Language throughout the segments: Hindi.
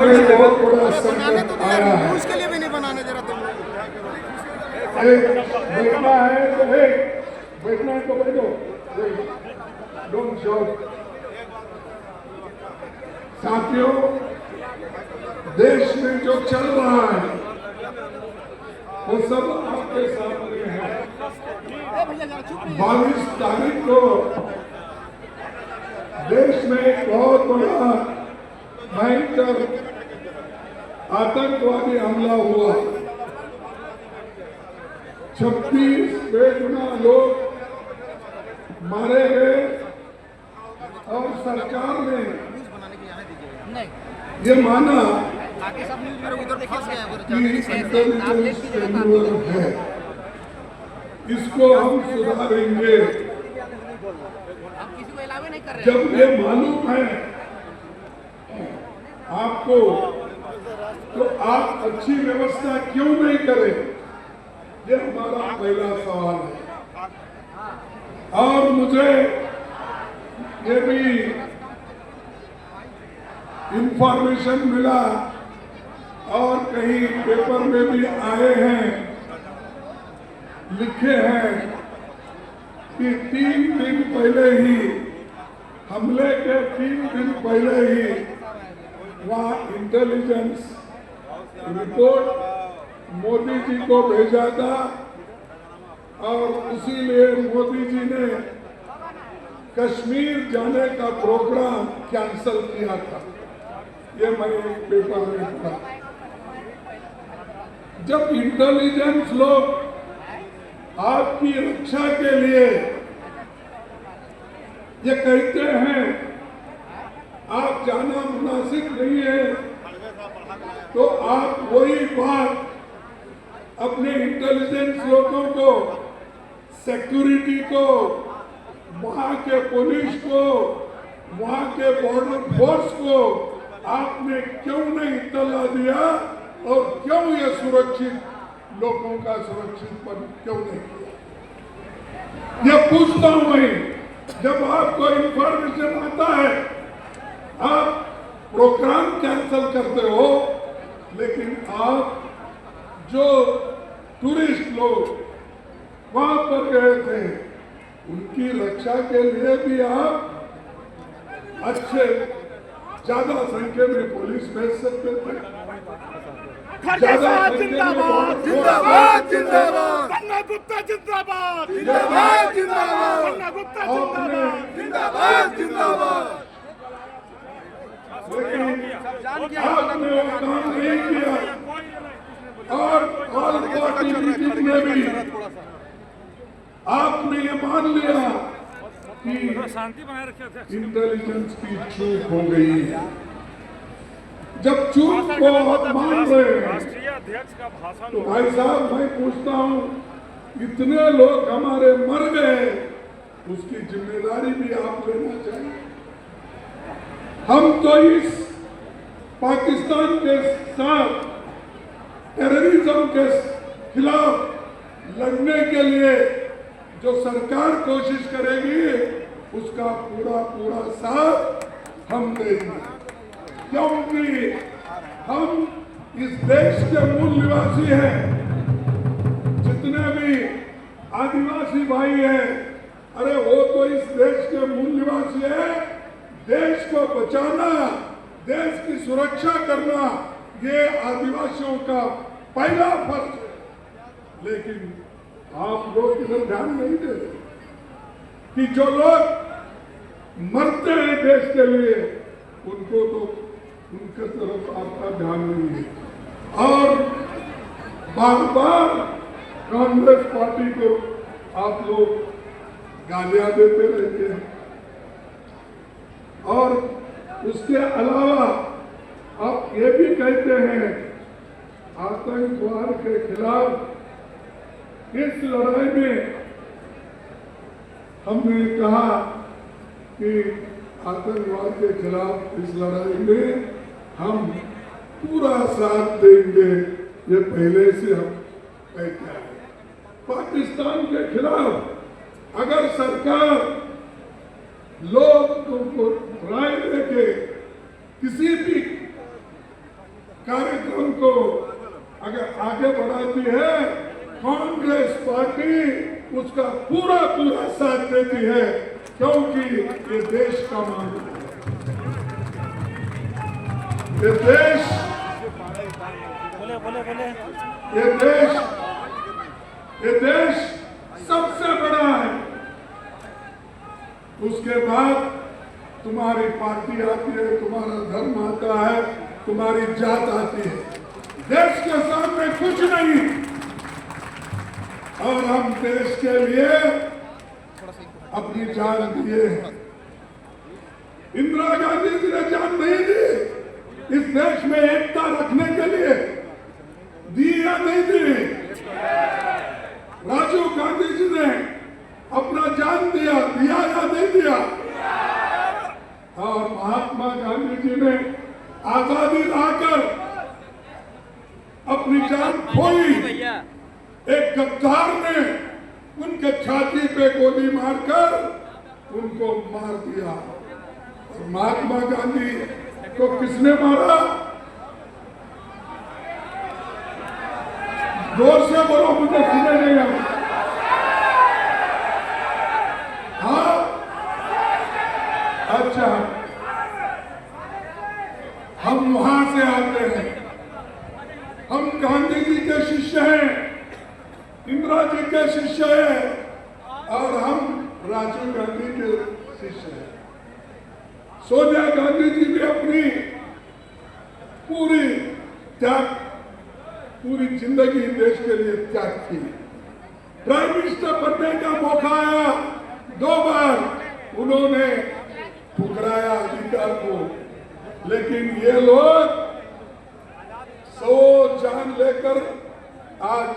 बहुत बड़ा संकट आया है। उसके लिए भी नहीं बनाने जरा तुम बैठना है तो बैठना है तो बैठो, डोंट शॉट। साथियों, देश में जो चल रहा है वो सब आपके सामने है। 22 तारीख को देश में एक बहुत बड़ा भयंकर आतंकवादी हमला हुआ। 26 बेगुनाह लोग मारे गए और सरकार ने ये माना कि इंटेलिजेंस फेल्यूर है, इसको हम सुधारेंगे। जब ये मालूम है आपको तो आप अच्छी व्यवस्था क्यों नहीं करें? ये हमारा पहला सवाल है। और मुझे ये भी इंफॉर्मेशन मिला और कहीं पेपर में भी आए हैं, लिखे हैं कि 3 दिन पहले ही, हमले के 3 दिन पहले ही वहाँ इंटेलिजेंस रिपोर्ट मोदी जी को भेजा था और इसीलिए मोदी जी ने कश्मीर जाने का प्रोग्राम कैंसल किया था। ये मैं एक पेपर में पढ़ा। जब इंटेलिजेंस लोग आपकी रक्षा के लिए ये कहते हैं आप जाना मुनासिब नहीं है, तो आप वही बात अपने इंटेलिजेंस लोगों को, सिक्योरिटी को, वहां के पुलिस को, वहां के बॉर्डर फोर्स को आपने क्यों नहीं इत्तला दिया और क्यों ये सुरक्षित लोगों का सुरक्षित क्यों नहीं किया? ये पूछता हूं मैं। जब आपको इंफॉर्मेशन आता है आप प्रोग्राम कैंसल करते हो, लेकिन आप जो टूरिस्ट लोग वहां पर गए थे उनकी रक्षा के लिए भी आप अच्छे ज्यादा संख्या में पुलिस भेज सकते थे। जिंदाबाद जिंदाबाद जिंदाबाद जिंदाबाद पन्ना गुप्ता जिंदाबाद जिंदाबाद जिंदाबाद पन्ना गुप्ता जिंदाबाद जिंदाबाद जिंदाबाद। आपने वो काम नहीं किया और पार्टी मीटिंग में भी आपने ये मान लिया कि शांति बनाए रखे। इंटेलिजेंस की चूक हो गई है। जब चूक को आप मान रहे हैं तो भाई साहब मैं पूछता हूं, इतने लोग हमारे मर गए, उसकी जिम्मेदारी भी आप लेना चाहिए। हम तो इस पाकिस्तान के साथ टेररिज्म के खिलाफ लड़ने के लिए जो सरकार कोशिश करेगी उसका पूरा पूरा साथ हम देंगे, क्योंकि हम इस देश के मूल निवासी हैं। जितने भी आदिवासी भाई हैं, अरे वो तो इस देश के मूल निवासी हैं। देश को बचाना, देश की सुरक्षा करना, ये आदिवासियों का पहला फर्ज है। लेकिन आप लोग इधर ध्यान नहीं दे रहे कि जो लोग मरते हैं देश के लिए, उनको तो उनके तरफ आपका ध्यान नहीं है। और बार बार कांग्रेस पार्टी को आप लोग गालियां देते रहते हैं और उसके अलावा आप ये भी कहते हैं आतंकवाद के खिलाफ इस लड़ाई में हमने कहा कि आतंकवाद के खिलाफ इस लड़ाई में हम पूरा साथ देंगे। ये पहले से हम कहते हैं। पाकिस्तान के खिलाफ अगर सरकार लोग को राय देके किसी भी कार्यक्रम को अगर आगे बढ़ाती है, कांग्रेस पार्टी उसका पूरा पूरा साथ देती है, क्योंकि ये देश का मामला है। ये देश ये देश सबसे बड़ा है। उसके बाद तुम्हारी पार्टी आती है, तुम्हारा धर्म आता है, तुम्हारी जात आती है। देश के सामने कुछ नहीं, और हम देश के लिए अपनी जान दिए हैं। इंदिरा गांधी जी ने जान नहीं दी इस देश में एकता रखने के लिए, दी या नहीं दी? राजीव गांधी जी ने अपना जान दिया या नहीं दिया? और महात्मा गांधी जी ने आजादी लाकर अपनी जान खोई। एक गद्दार ने उनके छाती पे गोली मारकर उनको मार दिया। और महात्मा गांधी को किसने मारा? जोर से बोलो, मुझे सुने नहीं आ रहा। हाँ, अच्छा, हम वहां से आते हैं। हम गांधी जी के शिष्य हैं, इंदिरा जी के शिष्य हैं, और हम राजीव गांधी के शिष्य हैं। सोनिया गांधी जी ने अपनी पूरी जिंदगी देश के लिए त्याग की। प्राइम मिनिस्टर बनने का मौका आया, 2 बार उन्होंने ठुकराया अधिकार को, लेकिन ये लोग 100 जान लेकर आज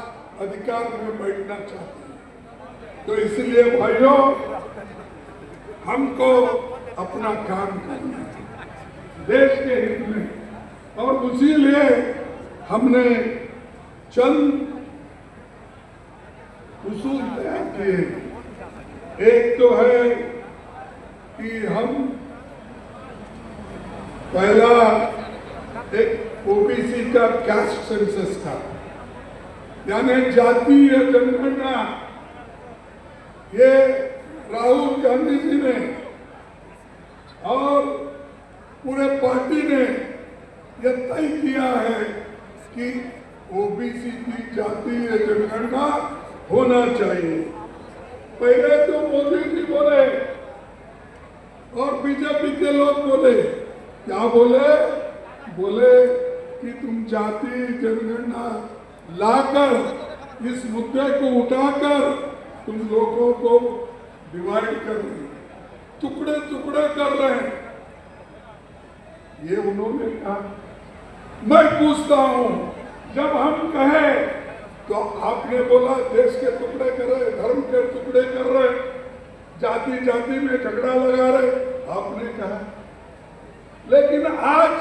अधिकार में बैठना चाहते हैं। तो इसलिए भाइयों, हमको अपना काम करना है देश के हित में, और इसीलिए हमने चंद उसूल तैयार किए। एक तो है कि हम पहला एक ओबीसी का कास्ट सेंसस था, यानी जातीय जनगणना। ये राहुल गांधी जी ने और पूरे पार्टी ने यह तय किया है कि ओबीसी की जातीय जनगणना होना चाहिए। पहले तो मोदी जी बोले और बीजेपी के लोग बोले, क्या बोले कि तुम जातीय जनगणना लाकर इस मुद्दे को उठाकर तुम लोगों को डिवाइड कर रहे हैं, टुकड़े टुकड़े कर रहे हैं। ये उन्होंने कहा। मैं पूछता हूं, जब हम कहे तो आपने बोला देश के टुकड़े कर रहे, धर्म के टुकड़े कर रहे, जाति जाति में झगड़ा लगा रहे, आपने कहा। लेकिन आज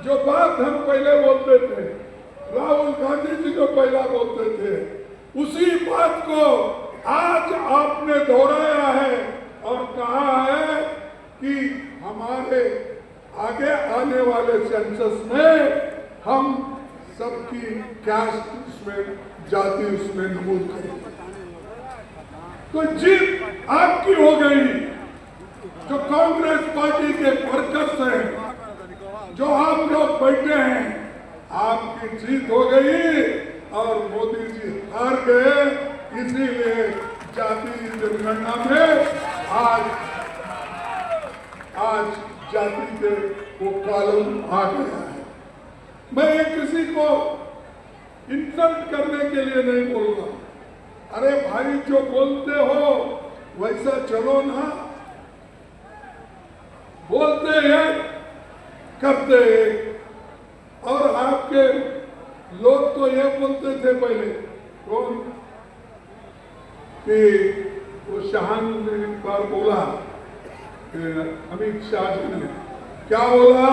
जो बात हम पहले बोलते थे, राहुल गांधी जी जो पहला बोलते थे, उसी बात को आज आपने दोहराया है और कहा है कि हमारे आगे आने वाले सेंसस में हम सबकी कास्ट उसमें जाति उसमें नमूद करेंगे। तो जीत आपकी हो गई। जो कांग्रेस पार्टी के वर्कर्स हैं, जो आप लोग बैठे हैं, आपकी जीत हो गई और मोदी जी हार गए। इसीलिए जाति जनगणना में आज जाति के वो कॉलम आ गया है। मैं ये किसी को इंसल्ट करने के लिए नहीं बोल रहा। अरे भाई, जो बोलते हो वैसा चलो ना। बोलते हैं, करते हैं। और आपके लोग तो ये बोलते थे पहले, कौन कि वो शाहन ने एक बार बोला, अमित शाह जी ने क्या बोला,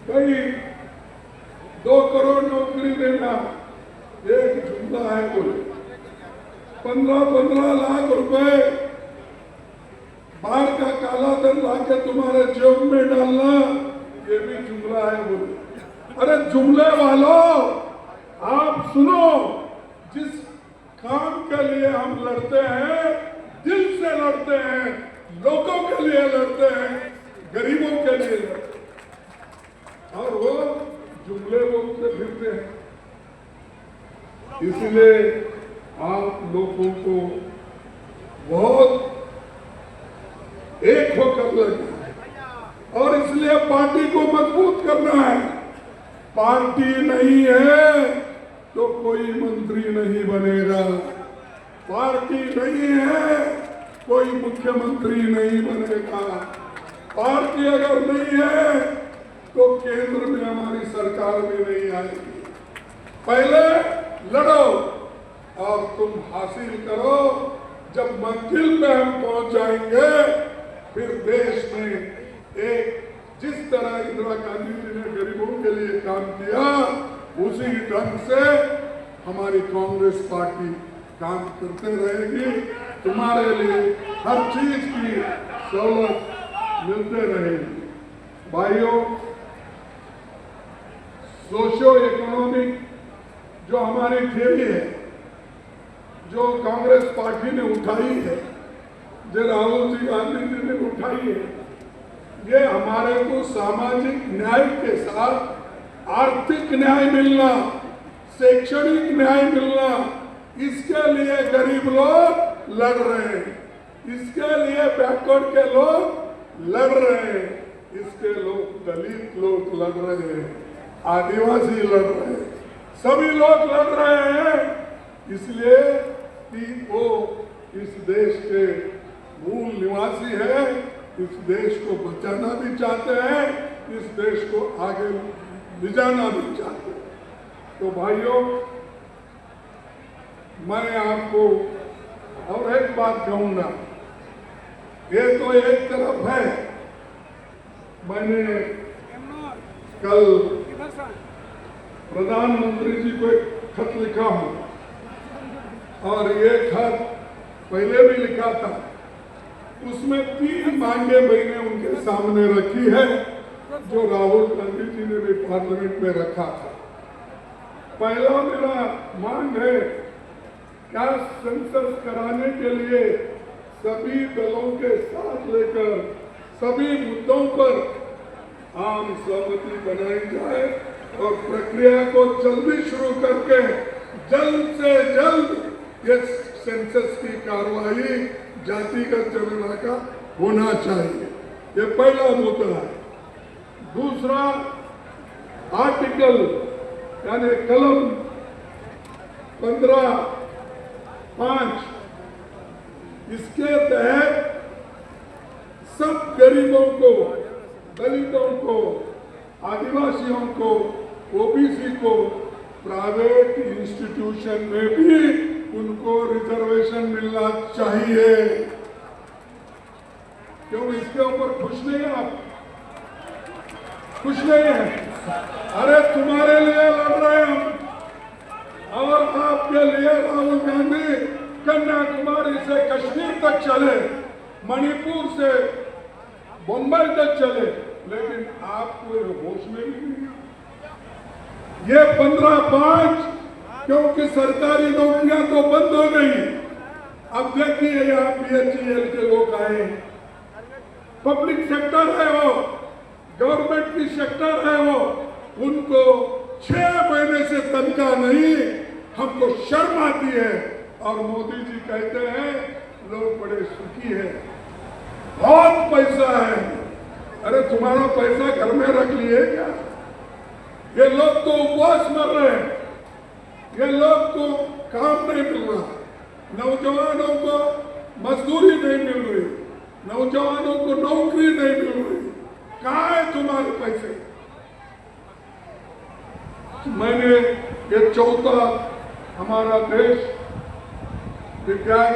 भाई 2 करोड़ नौकरी देना एक जुमला है। बोले 15-15 लाख रुपए बाहर का काला धन लाके तुम्हारे जेब में डालना, ये भी जुमला है। बोले अरे जुमले वालों, आप सुनो, जिस काम के लिए हम लड़ते हैं दिल से लड़ते हैं, लोगों के लिए लड़ते हैं, गरीबों के लिए लड़ते हैं, और वो जुमले बोलते फिरते हैं। इसलिए आप लोगों को बहुत एक होकर लड़ना है और इसलिए पार्टी को मजबूत करना है। पार्टी नहीं है तो कोई मंत्री नहीं बनेगा, पार्टी नहीं है कोई मुख्यमंत्री नहीं बनेगा, पार्टी अगर नहीं है तो केंद्र में हमारी सरकार भी नहीं आएगी। पहले लड़ो और तुम हासिल करो, जब मंजिल पे हम पहुंच जाएंगे फिर देश में एक जिस तरह इंदिरा गांधी जी ने गरीबों के लिए काम किया उसी ढंग से हमारी कांग्रेस पार्टी काम करते रहेगी। तुम्हारे लिए हर चीज की सहूलत मिलते रहेगी। भाइयों, सोशियो इकोनॉमिक जो हमारी थियरी है, जो कांग्रेस पार्टी ने उठाई है, जो राहुल जी गांधी जी ने उठाई है, ये हमारे को सामाजिक न्याय के साथ आर्थिक न्याय मिलना, शैक्षणिक न्याय मिलना, इसके लिए गरीब लोग लड़ रहे हैं, इसके लिए बैकवर्ड के लोग लड़ रहे हैं, इसके लोग दलित लोग लड़ रहे हैं, आदिवासी लड़ रहे हैं, सभी लोग लड़ रहे हैं। इसलिए कि वो इस देश के मूल निवासी है, इस देश को बचाना भी चाहते हैं, इस देश को आगे ले जाना भी चाहते हैं। तो भाइयों, मैं आपको और एक बात कहूंगा, ये तो एक तरफ है, मैंने कल प्रधानमंत्री जी को एक खत लिखा हूं और ये खत पहले भी लिखा था, उसमें 3 मांगे मैंने उनके सामने रखी है जो राहुल गांधी जी ने भी पार्लियामेंट में रखा था। पहला मेरा मांग है, क्या सेंसस कराने के लिए सभी दलों के साथ लेकर सभी मुद्दों पर आम सहमति बनाई जाए और प्रक्रिया को जल्दी शुरू करके जल्द से जल्द ये सेंसस की कार्रवाई जातिगत जनगणना का होना चाहिए। ये पहला मुद्दा है। दूसरा, आर्टिकल यानी कलम 15(5) इसके तहत सब गरीबों को, दलितों को, आदिवासियों को, ओबीसी को प्राइवेट इंस्टीट्यूशन में भी उनको रिजर्वेशन मिलना चाहिए। क्यों इसके ऊपर खुश नहीं है आप? खुश नहीं है? अरे तुम्हारे लिए लड़ रहे हैं हम और आपके लिए राहुल गांधी कन्याकुमारी से कश्मीर तक चले, मणिपुर से मुंबई तक चले, लेकिन आपको होश में भी नहीं। ये 15(5) क्योंकि सरकारी नौकरियां तो बंद हो गई। अब देखिए यहाँ PHEL के लोग आए, पब्लिक सेक्टर है वो, गवर्नमेंट की सेक्टर है वो, उनको 6 महीने से तनख्वाह नहीं, हमको शर्म आती है। और मोदी जी कहते हैं लोग बड़े सुखी हैं, बहुत पैसा है। अरे तुम्हारा पैसा घर में रख लिए क्या? ये लोग तो उपवास मर रहे हैं, ये लोग को काम नहीं मिल रहा, नौजवानों को मजदूरी नहीं मिल रही, नौजवानों को नौकरी नहीं मिल रही। कहाँ है तुम्हारे पैसे? मैंने ये चौथा, हमारा देश विज्ञान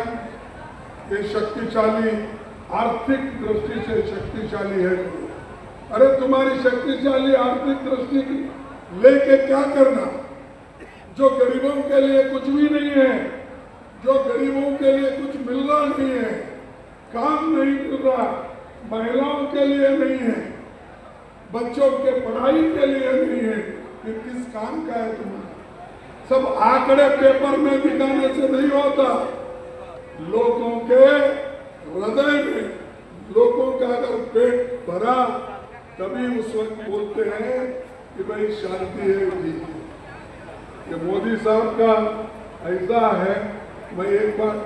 ये शक्तिशाली, आर्थिक दृष्टि से शक्तिशाली है। अरे तुम्हारी शक्तिशाली आर्थिक दृष्टि लेके क्या करना? जो गरीबों के लिए कुछ भी नहीं है, जो गरीबों के लिए कुछ मिल रहा नहीं है, काम नहीं मिल रहा, महिलाओं के लिए नहीं है, बच्चों के पढ़ाई के लिए नहीं है, फिर किस काम का है तुम्हारा? सब आंकड़े पेपर में दिखाने से नहीं होता। लोगों के हृदय में, लोगों का अगर पेट भरा तभी उस वक्त बोलते हैं कि भाई शांति है, ठीक है। ये मोदी साहब का ऐसा है। मैं एक बार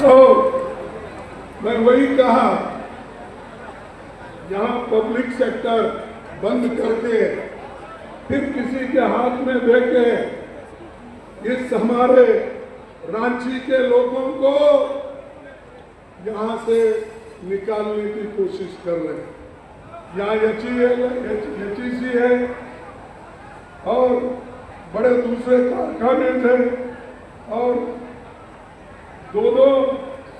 तो मैं वही कहा, यहाँ पब्लिक सेक्टर बंद करके फिर किसी के हाथ में देके इस हमारे रांची के लोगों को यहाँ से निकालने की कोशिश कर रहे हैं। यहाँ एचईसी है और बड़े दूसरे कारखाने थे और 2-2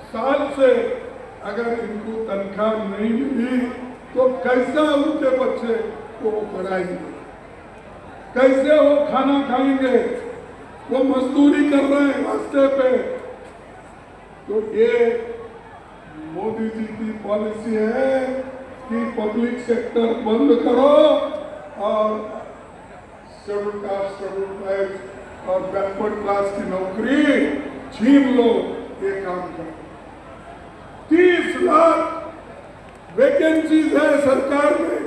साल से अगर इनको तनख्वाह नहीं मिली तो कैसा उनके बच्चे को पढ़ाएंगे, कैसे वो खाना खाएंगे? वो मजदूरी कर रहे हैं रास्ते पे। तो ये मोदी जी की पॉलिसी है कि पब्लिक सेक्टर बंद करो और शेड्यूल कास्ट, शेड्यूल ट्राइब्स और बैकवर्ड क्लास की नौकरी छीन लो। ये काम करो। 30 लाख वैकेंसीज है सरकार में,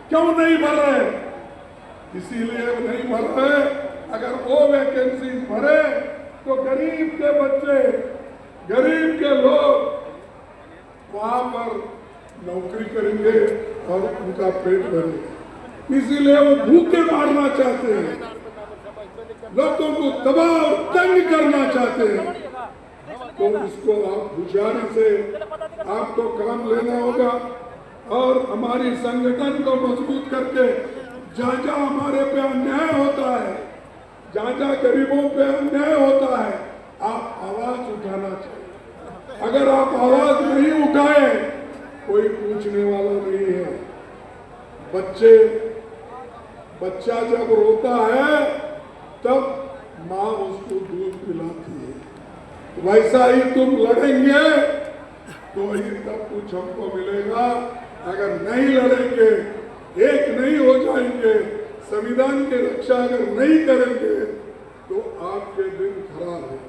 क्यों नहीं भर रहे? इसीलिए नहीं भर रहे। अगर वो वैकेंसी भरे तो गरीब के बच्चे, गरीब के लोग वहां पर नौकरी करेंगे और उनका पेट भरेगा। इसीलिए वो भूखे मारना चाहते हैं, लोगों को दबाव और तंग करना चाहते हैं। तो इसको आप होशियारी से आपको काम लेना होगा और हमारी संगठन को मजबूत करके जहाँ जहाँ हमारे पे अन्याय होता है, जहाँ जहाँ गरीबों पे अन्याय होता है, आप आवाज उठाना चाहिए। अगर आप आवाज नहीं उठाए कोई पूछने वाला नहीं है। बच्चा जब रोता है तब माँ उसको दूध पिलाती है। वैसा ही तुम लड़ेंगे तो ही तब कुछ हमको मिलेगा। अगर नहीं लड़ेंगे, एक नहीं हो जाएंगे, संविधान की रक्षा अगर नहीं करेंगे तो आपके दिन खराब है।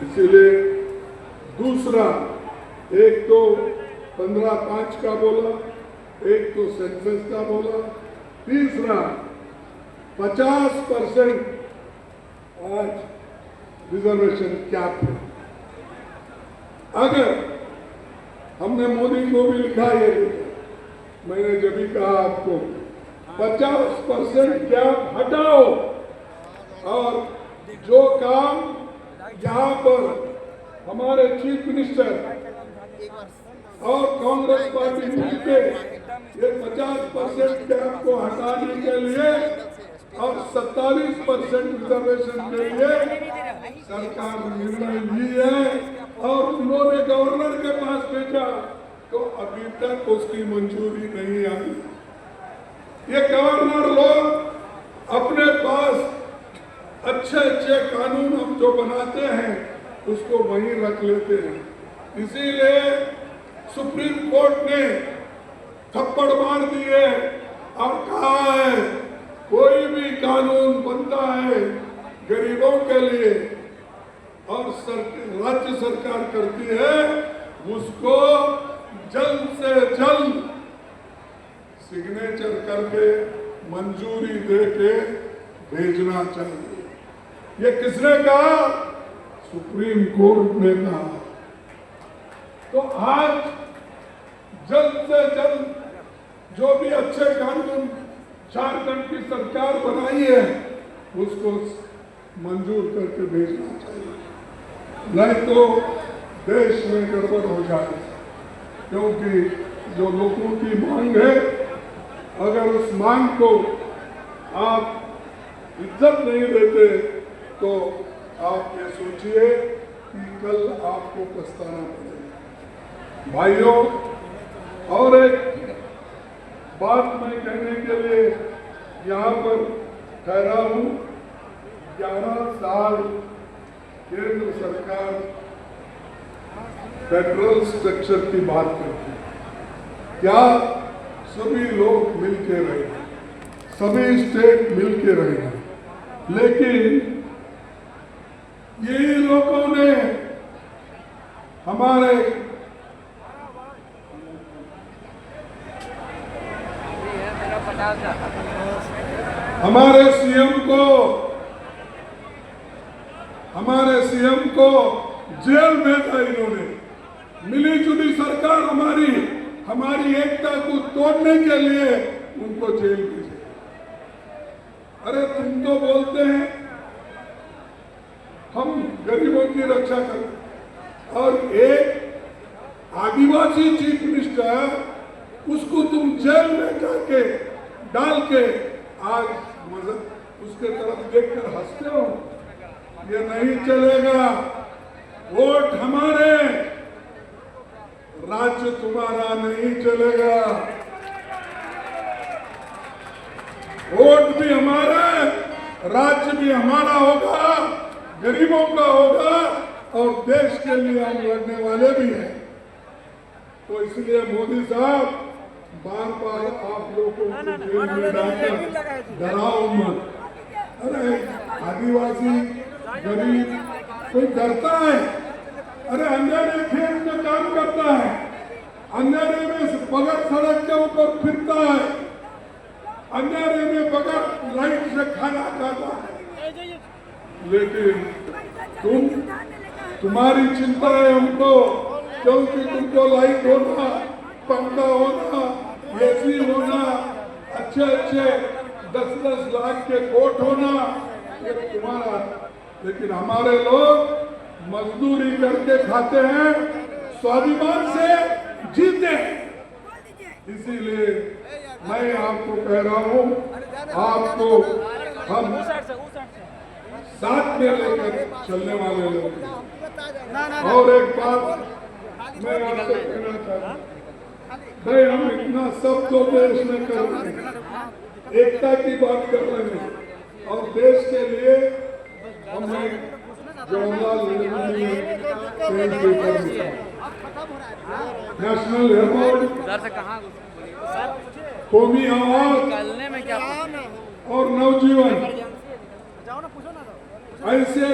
इसीलिए दूसरा, एक तो 15/5 का बोला, एक तो सेंसस का बोला, तीसरा 50% आज रिजर्वेशन कैप है। अगर हमने मोदी को भी लिखा, ये मैंने जब भी कहा आपको 50% कैप हटाओ और जो काम यहाँ पर हमारे चीफ मिनिस्टर और कांग्रेस पार्टी मिलके ये 50% कैप को हटाने के लिए और 27% रिजर्वेशन के लिए सरकार ने निर्णय ली है और उन्होंने गवर्नर के पास भेजा तो अभी तक उसकी मंजूरी नहीं आई। ये गवर्नर लोग अपने पास अच्छे कानून हम जो बनाते हैं उसको वहीं रख लेते हैं। इसीलिए सुप्रीम कोर्ट ने थप्पड़ मार दिए और कहा है कोई भी कानून बनता है गरीबों के लिए और राज्य सरकार करती है उसको जल्द से जल्द सिग्नेचर करके मंजूरी देके भेजना चाहिए। ये किसने कहा? सुप्रीम कोर्ट ने कहा। तो आज जल्द से जल्द जो भी अच्छे कानून झारखंड की सरकार बनाई है उसको मंजूर करके भेजना चाहिए, नहीं तो देश में गड़बड़ हो जाए। क्योंकि जो लोगों की मांग है, अगर उस मांग को आप इज्जत नहीं देते तो आप ये सोचिए कि कल आपको पछताना पड़ेगा। भाइयों, और एक बात मैं कहने के लिए यहाँ पर ठहरा हूँ। 11 साल केंद्र सरकार फेडरल स्ट्रक्चर की बात करते हैं, क्या सभी लोग मिलके रहेंगे, सभी स्टेट मिलके रहेंगे, लेकिन ये लोगों ने हमारे सीएम को जेल भेजा। इन्होंने मिलीजुली सरकार हमारी एकता को तोड़ने के लिए उनको जेल भेजे। अरे तुम तो बोलते हैं हम गरीबों की रक्षा करें, और एक आदिवासी चीफ मिनिस्टर उसको तुम जेल में जाके डाल के आज उसके तरफ देखकर हंसते हो। ये नहीं चलेगा। वोट हमारे, राज्य तुम्हारा नहीं चलेगा। वोट भी हमारा, राज्य भी हमारा होगा, गरीबों का होगा, और देश के लिए हम लड़ने वाले भी हैं। तो इसलिए मोदी साहब बार बार आप लोगों को जेल में डालकर डराओ मत। अरे आदिवासी गरीब कोई डरता है? अरे अंधेरे खेत में काम करता है, अंधेरे में बगैर सड़क के ऊपर फिरता है, अंधेरे में बगैर लाइट से खाना खाता है, लेकिन तुम्हारी चिंता है हमको, क्योंकि तुमको लाइट होना, पंखा होना, एसी होना, अच्छे 10-10 लाख के कोट होना, ये तुम्हारा। लेकिन हमारे लोग मजदूरी करके खाते हैं, स्वाभिमान से जीते हैं। इसीलिए मैं आपको कह रहा हूं, आपको हम साथ में लेकर चलने वाले लोग हैं। और एक बात मैं आपसे कहना चाहता हूं, भाई हम इतना सब तो देश में कर रहे हैं, एकता की बात कर रहे हैं, और देश के लिए हमने जवाहरलाल नेहरू जी ने पेपर लिखा, नेशनल हेराल्ड, कौमी आवाज और नवजीवन, ऐसे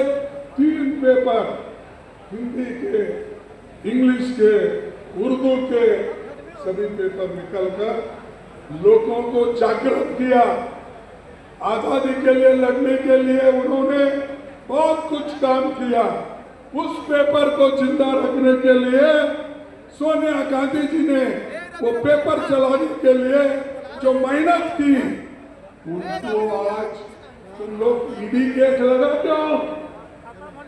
3 पेपर हिंदी के, इंग्लिश के, उर्दू के सभी पेपर निकलकर लोगों को जागृत किया। आजादी के लिए लड़ने के लिए उन्होंने बहुत कुछ काम किया। उस पेपर को जिंदा रखने के लिए सोनिया गांधी जी ने वो पेपर चलाने के लिए जो मेहनत की, उनको आज तुम लोग ईडी केस लगाते हो,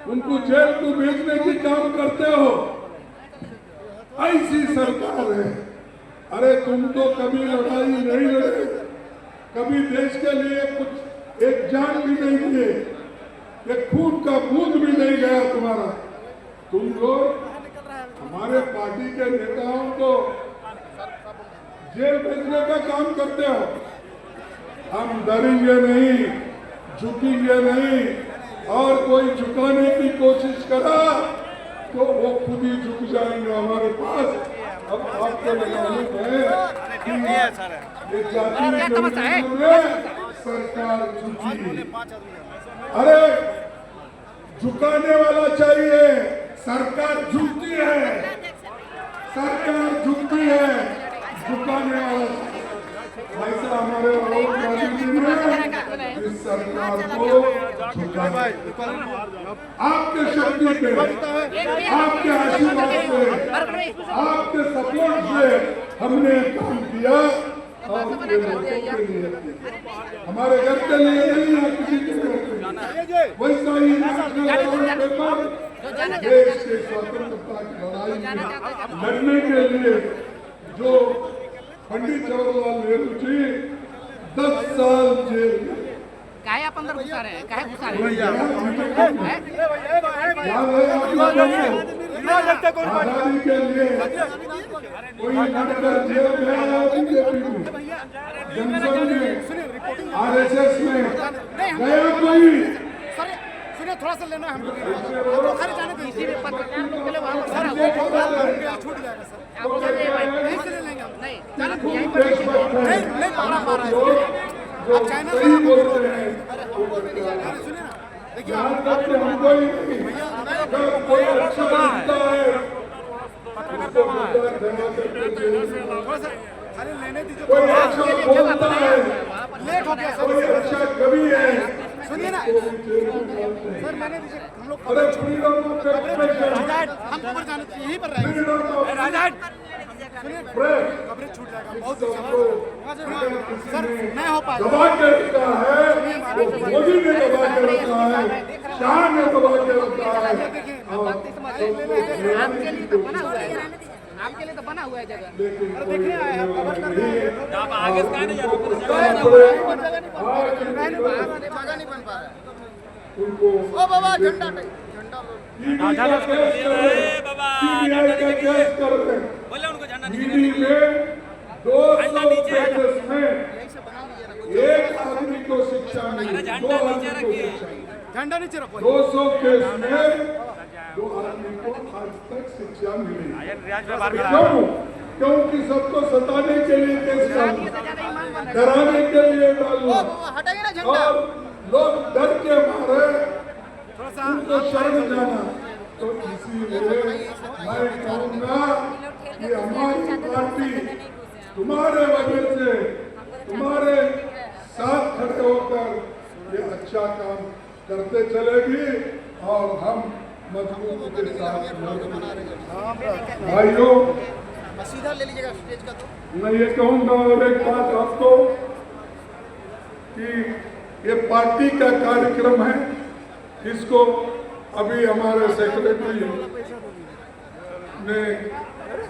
उनको जेल को भेजने की काम करते हो। ऐसी सरकार है। अरे तुम तो कभी लड़ाई नहीं लड़े, कभी देश के लिए कुछ एक जान भी नहीं दिए, एक खून का बूंद भी नहीं गया तुम्हारा। तुम लोग हमारे पार्टी के नेताओं को जेल भेजने का काम करते हो। हम डरेंगे नहीं, झुकेंगे नहीं, और कोई झुकाने की कोशिश करा तो वो खुद ही झुक जाएंगे हमारे पास। अब आपको मालूम है कि ये जाति में सरकार झुकी। अरे झुकाने वाला चाहिए, सरकार झुकती है, सरकार झुकती है, झुकाने वाला। ऐसा हमारे राहुल गांधी जी ने इस सरकार को झुकाया। आपके शक्ति पे, आपके आशीर्वाद से, आपके सपोर्ट से हमने काम किया, और ये लोगों के लिए हमारे घर के लिए नहीं है, किसी के लिए। वैसा ही नेशनल पेपर देश के स्वतंत्रता की लड़ाई में लड़ने के लिए जो पंडित जवाहरलाल नेहरू जी 10 साल जेल में, काहे आप अंदर घुसा रहे हैं, काहे घुसा रहे हैं? आजादी के लिए कोई लड़कर जेल गया बीजेपी में, जनसंघ में, आरएसएस में गया कोई? सुनिए थोड़ा सा लेना है हमको। किसी भी पत्रकार लोग के लिए वहाँ जो सही बोलते हैं वो करते हैं। यहाँ तक कि हमको ही नहीं, अगर कोई अच्छा दिखता है उसको मजाक बना करके जेल में, कोई अच्छा बोलता है, लेट हो गया कोई अच्छा कवि है, सुनिए ना उसको भी जेल में डालते हैं। सर, मैंने दीजिए हम लोग अरे फ्रीडम ऑफ एक्सप्रेशन, हम ऊपर जाने यहीं पर रहेंगे। फ्रीडम ऑफ सुनिए प्रेस कवरेज छूट जाएगा बहुत सबको सर नहीं हो पाएगा। दबा के रखा है, वो मोदी ने दबा के रखा है, शाह ने दबा के रखा है। आपके लिए तो बना हुआ है, आपके लिए तो बना हुआ है जगह। लेकिन देखने आए हैं, खबर कर रहे हैं। आप आगे से नहीं जगह नहीं बन पा रहा है। उनको ओ बाबा झंडा नहीं, झंडा सीबीआई का केस कर रहे हैं। बोले उनको झंडा ईडी में 200 केसेस में एक आदमी को शिक्षा मिली, 2 आदमी को शिक्षा मिली। झंडा नीचे रखो। 200 केस में 2 आदमी को आज तक शिक्षा मिली। क्यों? क्योंकि सबको सताने के लिए केस डालना, डराने के लिए डालना, हटाइए ना झंडा। और लोग डर के मारे उनको शरण जाना। तो इसीलिए मैं कहूँगा कि हमारी पार्टी तुम्हारे वजह से, तुम्हारे साथ खड़े होकर ये अच्छा काम करते चलेगी और हम मजबूती के साथ भाइयों, सीधा ले लीजिएगा स्टेज का। तो मैं ये कहूँगा और एक बात आपको कि ये पार्टी का कार्यक्रम है, इसको अभी हमारे सेक्रेटरी ने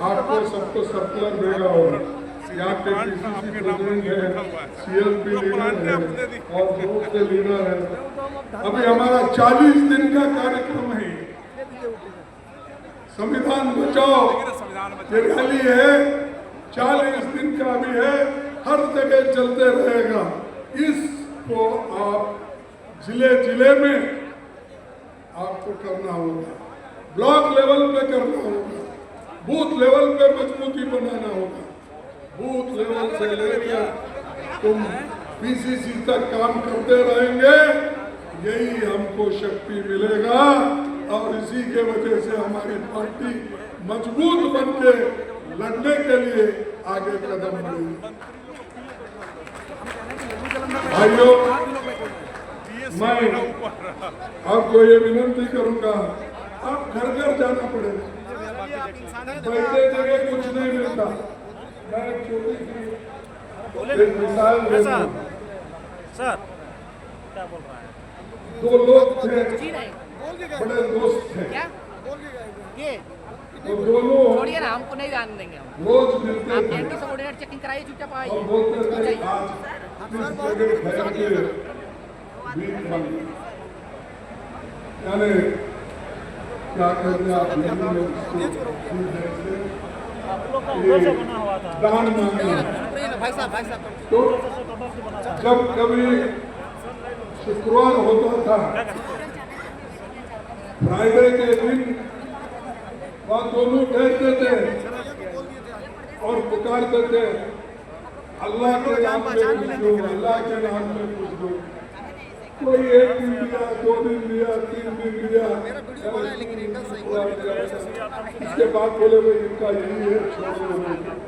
आपको सबको सर्कुलर भेजा होगा। यहाँ पे PCC प्रेसिडेंट है, CLP लीडर है और बहुत से लीडर है। अभी हमारा 40 दिन का कार्यक्रम है। संविधान बचाओ ये रैली है, 40 दिन का भी है, हर जगह चलते रहेगा। इसको आप जिले जिले में आपको करना होगा, ब्लॉक लेवल पे करना होगा, बूथ लेवल पे मजबूती बनाना होगा। बूथ लेवल से लेकर तुम PCC तक काम करते रहेंगे, यही हमको शक्ति मिलेगा और इसी के वजह से हमारी पार्टी मजबूत बनके लड़ने के लिए आगे कदम बढ़ेगी। भाइयों, मैं आपको ये विनती करूंगा, आप घर घर जाना पड़ेगा, बैठे जगह कुछ नहीं मिलता। मैं एक छोटी सी एक मिसाल देता हूं। सर क्या बोल रहा है? 2 लोग थे, जी नहीं, बड़े दोस्त थे, क्या ये और दोनों छोड़िए ना, हमको नहीं जाने देंगे हम। रोज मिलते आप थे एंटी सबऑर्डिनेट चेकिंग कराइए, चुपचाप और आइए। बोलते थे आज किस जगह ठहर के बीच बन, यानी क्या कहते हैं आप हिंदी में उसको, ये दान मांगना। भाई साहब तो जब कभी शुक्रवार होता था, फ्राइडे के दिन वहाँ दोनों ठहरते थे और पुकारते थे, अल्लाह के नाम पे कुछ दो, अल्लाह के नाम पे कुछ दो। कोई 1 दिन दिया, 2 दिन दिया, 3 दिन दिया, इसके बाद बोले भाई इनका यही है, छोड़ दो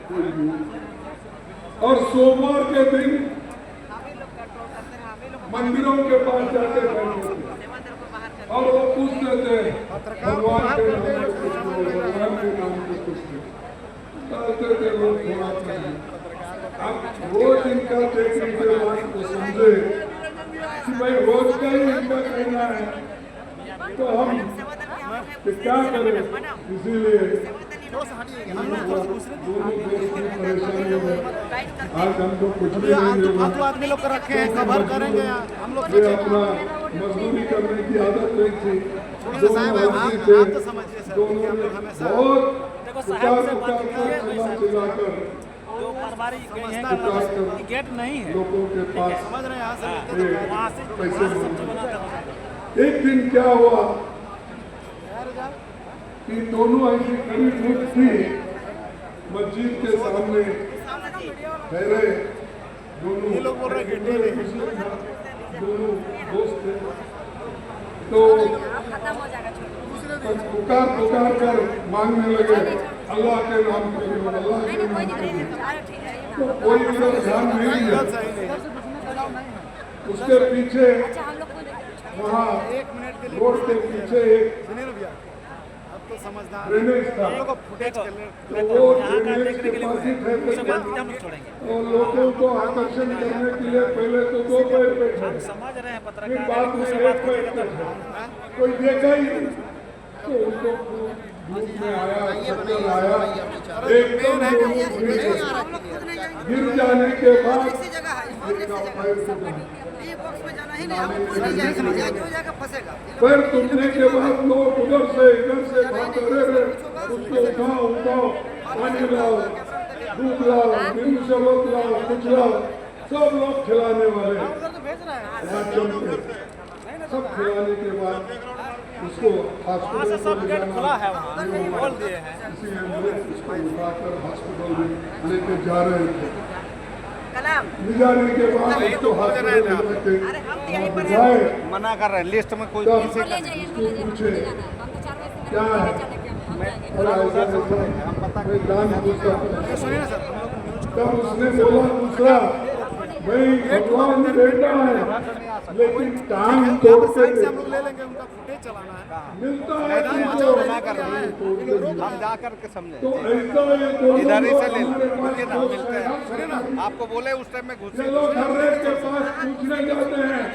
कोई नहीं। और सोमवार के दिन मंदिरों के पास जाके बैठते थे और वो पूछते थे भगवान के नाम पे कुछ दो, भगवान के नाम पे कुछ दो, कहते थे लोग थोड़ा करें। अब रोज इनका देखने के बाद वो समझे कि भाई रोज का ही इनका कहना है, तो हम क्या करें। इसीलिए दोनों दोस्त की परेशानी है, आज हमको कुछ भी नहीं होगा। फालतू आदमी लोग को रखे हैं, खबर करेंगे हम लोग। ये अपना मजदूरी करने की आदत नहीं थी। दोनों आदमी थे, आप तो समझिए सर, दोनों ने बहुत चिल्लाकर जो कारोबारी गेट नहीं है, लोगों के पास समझ रहे हैं यहाँ से वहाँ से पैसे सब्जी मांगे। बनाते हैं। एक दिन क्या हुआ कि दोनों ऐसी खड़ी धूप थी, मस्जिद के सामने ठहरे, दोनों ये लोग बोल रहे हैं कि डेढ़ है। मुस्लिम था, दोनों दोस्त थे। तो अब खत्म हो जाएगा, छोड़ो। पुकार पुकार कर मांगने लगे अल्लाह के नाम पे, अल्लाह नहीं के नहीं, कोई नाम दिक्कत पे। नहीं, अरे ठीक है, ये तो ना। कोई उधर ध्यान नहीं दिया। सही नहीं। उसके पीछे अच्छा, हम लोग को देखो। वहाँ एक मिनट के लिए रोड के पीछे एक सुनिए ना भैया, अब तो समझदार ड्रेनेज था। हम लोग को फुटेज कर ले। तो वो यहाँ का ड्रेनेज देखने के के लिए पास ही उसके ठहर बाद गए हम लोग छोड़ेंगे। और लोगों को आकर्षण करने के लिए पहले तो 2 पैर पे हम ठहरे, समझ रहे हैं फिर पत्रकार बाद में उससे 1 बात पैर कीजिएगा पे तो ठहरे। कोई देखा ही नहीं। तो उनको धूप में आया, चक्कर आया, एकदम दोनों गिर गए। हम लोग खुद नहीं जाएंगे। गिर जाने के बाद ऐसी जगह है, बहुत इनका ऐसी पैर जगह टूटा। है। ये बॉक्स में जाना ही नहीं, हम खुद नहीं जाएंगे, भैया जो जाकर फंसेगा। पैर टूटने के बाद लोग उधर से इधर से भागते रहे, उसको उठाओ पानी लाओ, दूध लाओ, नींबू शरबत लाओ, कुछ लाओ, सब लोग खिलाने वाले वहाँ जम गए। सब खिलाने के बाद उसको वहाँ से हॉस्पिटल सब में गेट जाना, खुला है, वहाँ खोल दिए हैं। किसी एम्बुलेंस उसको उठाकर हॉस्पिटल में लेके जा रहे थे। कलाम, ले जाने के बाद उसको हॉस्पिटल में लेके जाए, मना कर रहे हैं, लिस्ट में कोई तब इनको ले जाइए, इनको ले जाइए, पूछे हमको जाना है। हम तो 4 बजे से क्या है? हम जाएंगे। और ऐसा ऐसा मैं जान पूछता। सुनिए ना सर, हम लोग न्यूज तब उसने बोला दूसरा, भाई भगवान बेटा है लेकिन टांग तोड़ के साइड से हम दे। लोग ले लेंगे, उनका फुटेज चलाना है। मिलता है मैदान तुमको, बचाओ मना कर रहे हैं, तोड़ के दे। हम जा करके समझे। तो ऐसा ये दोनों इधर ही से लोग ले हमारे लो, पास ये ना दोस्त मिलते हैं। हैं। सुनिए ना, आपको बोले उस टाइम में घुसे। चलो हर एक के पास पूछने जाते हैं,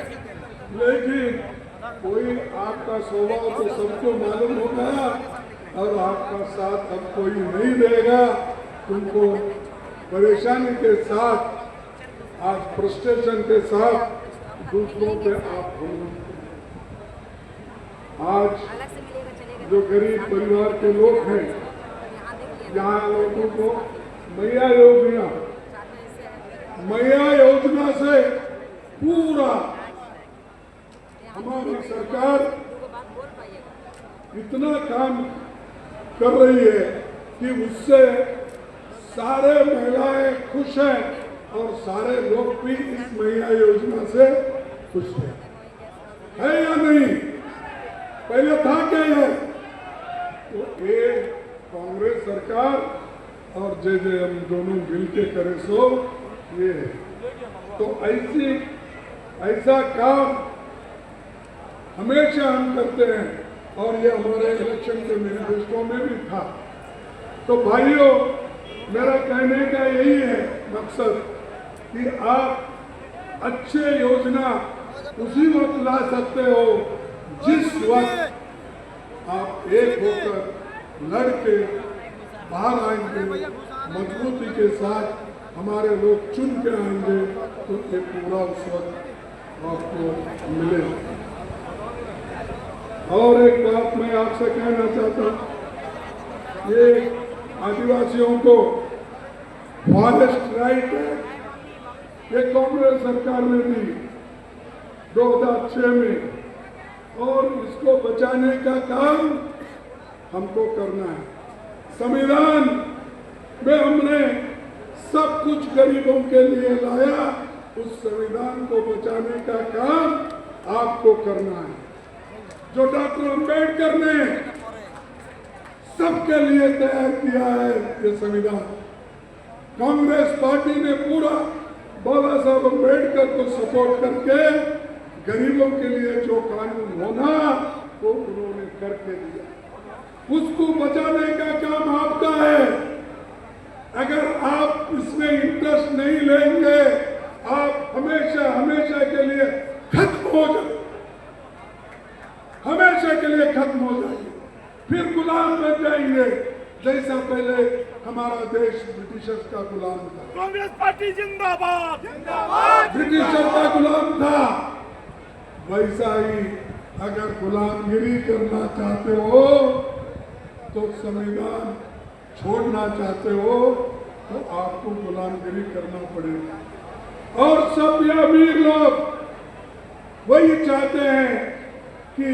लेकिन कोई आपका स्वभाव तो सबको मालूम होगा और आपका साथ अब कोई नहीं देगा। तुमको परेशानी के साथ, आज फ्रस्ट्रेशन के साथ दूसरों पे आप हो। आज अलग से मिलेगा, चलेगा। जो गरीब परिवार के लोग हैं, यहाँ देख लिया, यहाँ लोगों को मैया योजना, 4 बजे से मैया योजना से पूरा हमारी सरकार दो बात बोल पाइएगा। इतना काम कर रही है कि उससे सारे महिलाएं खुश हैं और सारे लोग भी इस मैया योजना से खुश हैं। है या नहीं? पहले था क्या ये? तो एक कांग्रेस सरकार और JJM दोनों मिलके करे सो ये है। तो ऐसा काम हमेशा हम करते हैं और ये हमारे इलेक्शन के मैनिफेस्टो में भी था। तो भाइयों, मेरा कहने का यही है मकसद कि आप अच्छे योजना उसी वक्त ला सकते हो जिस वक्त आप एक होकर लड़के बाहर आएंगे, मजबूती के साथ हमारे लोग चुन के आएंगे, तो ये पूरा उस वक्त आपको मिलेगा। और एक बात मैं आपसे कहना चाहता हूँ, ये आदिवासियों को फॉरेस्ट राइट है, ये कांग्रेस सरकार ने दी 2006 में, और इसको बचाने का काम हमको करना है। संविधान में हमने सब कुछ गरीबों के लिए लाया, उस संविधान को बचाने का काम आपको करना है। जो डॉक्टर अंबेडकर ने सबके लिए तैयार किया है ये संविधान, कांग्रेस पार्टी ने पूरा बाबा साहब अंबेडकर को सपोर्ट करके गरीबों के लिए जो कानून होना वो उन्होंने करके दिया। उसको बचाने का काम आपका है। अगर आप इसमें इंटरेस्ट नहीं लेंगे, आप हमेशा हमेशा के लिए खत्म हो जाए, हमेशा के लिए खत्म हो जाएंगे, फिर गुलाम बन जाएंगे, जैसा पहले हमारा देश ब्रिटिशर्स का गुलाम था। कांग्रेस पार्टी जिंदाबाद, जिंदाबाद। ब्रिटिशर का गुलाम था, वैसा ही अगर गुलामगिरी करना चाहते हो तो संविधान छोड़ना चाहते हो तो आपको गुलामगिरी करना पड़ेगा। और सब ये अमीर लोग वही चाहते हैं कि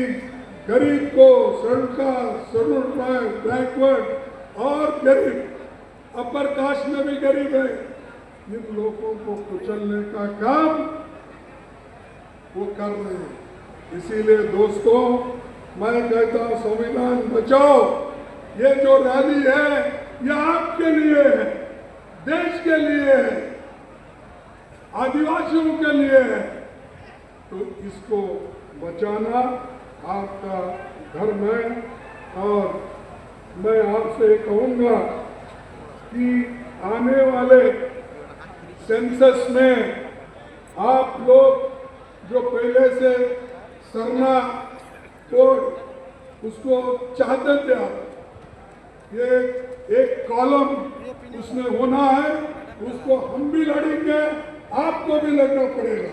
गरीब को, शेड्यूल ट्राइब, बैकवर्ड और गरीब, अपर कास्ट में भी गरीब है, इन लोगों को कुचलने का काम वो कर रहे हैं। इसीलिए दोस्तों, मैं कहता हूं संविधान बचाओ। ये जो रैली है ये आपके लिए है, देश के लिए है, आदिवासियों के लिए है। तो इसको बचाना आपका धर्म है। और मैं आपसे कहूंगा कि आने वाले सेंसस में आप लोग जो पहले से सरना कोड उसको चाहते थे, आप ये एक कॉलम उसमें होना है, उसको हम भी लड़ेंगे, आपको भी लड़ना पड़ेगा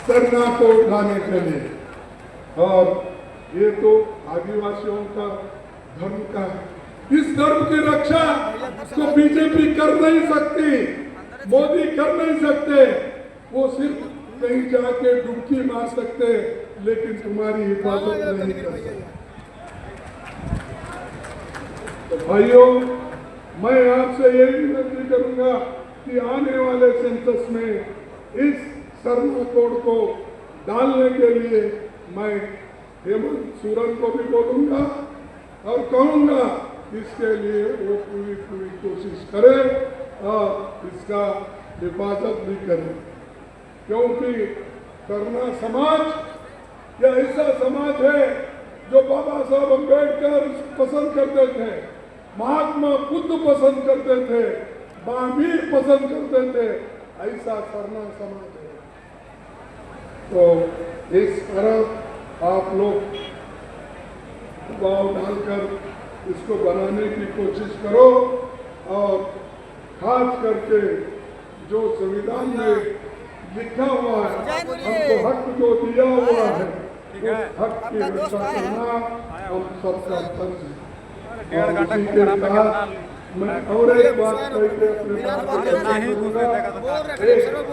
सरना को उठाने के लिए। और ये तो आदिवासियों का धर्म का है। इस धर्म की रक्षा तो बीजेपी कर नहीं सकती, मोदी कर नहीं सकते। वो सिर्फ कहीं जाके डुबकी मार सकते, लेकिन तुम्हारी हिफाजत नहीं कर सकते। तो भाइयों, मैं आपसे यही विनती करूंगा कि आने वाले सेंसस में इस सरना कोड को डालने के लिए मैं हेमंत सोरेन को भी बोलूंगा और कहूंगा इसके लिए वो पूरी कोशिश करे और इसका हिफाजत भी करे। क्योंकि करना समाज या ऐसा समाज है जो बाबा साहब अम्बेडकर पसंद करते थे, महात्मा बुद्ध पसंद करते थे, महावीर पसंद करते थे, ऐसा करना समाज है। तो इस तरफ आप लोग दबाव डालकर इसको बनाने की कोशिश करो। और खास करके जो संविधान में लिखा हुआ है, हमको हक जो दिया हुआ है, उस हक की रक्षा करना हम सबका फर्ज है। और इसी के साथ मैं और एक बात कहकर अपने